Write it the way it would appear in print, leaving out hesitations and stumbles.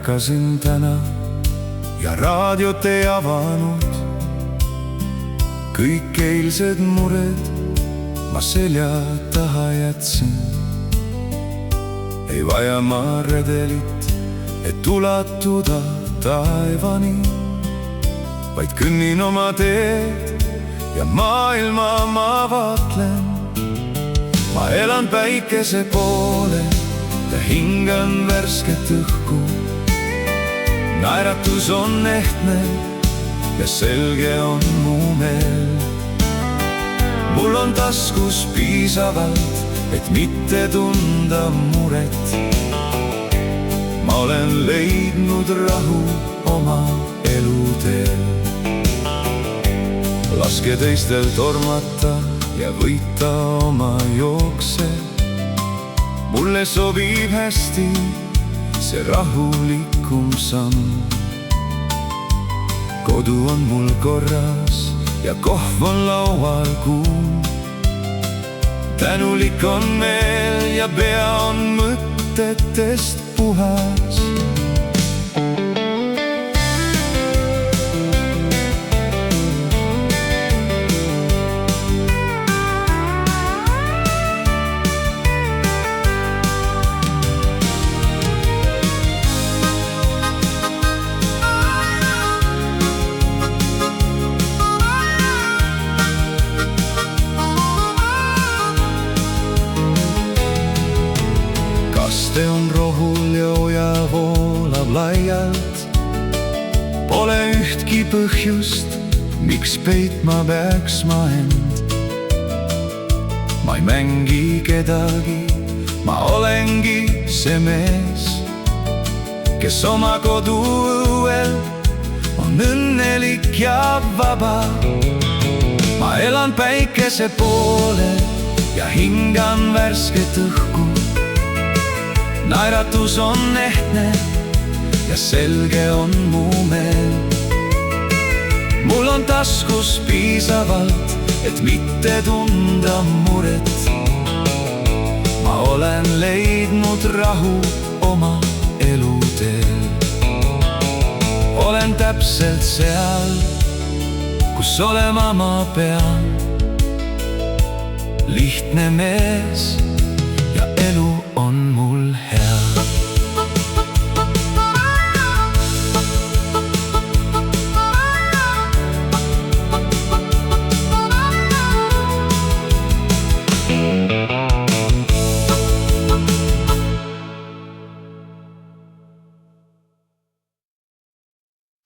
ärkasin täna ja raadiot ei avanud. Kõik eilsed mured ma selja taha jätsin. Ei vaja ma redelit, et ulatuda taevani, vaid kõnnin oma teed ja maailma ma vaatlen. Ma elan päikese poole ja hingan värsket õhku. Naeratus on ehtne ja selge on mu meel. Mul on taskus piisavalt, et mitte tunda muret. Ma olen leidnud rahu oma eluteel. Laske teistel tormata ja võita oma jookse. Mulle sobib hästi see rahulikum samm. Kodu on mul korras ja kohv on laual kuum. Tänulik on meel ja pea on mõtetest puhas. Kaste on rohul ja oja voolab laialt. Pole ühtki põhjust, miks peitma peaks ma end. Ma ei mängi kedagi, ma olengi see mees, kes oma koduõuel on õnnelik ja vaba. Ma elan päikese poole ja hingan värsket õhku. Naeratus on ehtne ja selge on mu meel. Mul on taskus piisavalt, et mitte tunda muret. Ma olen leidnud rahu oma eluteel. Olen täpselt seal, kus olema ma pean. Lihtne mees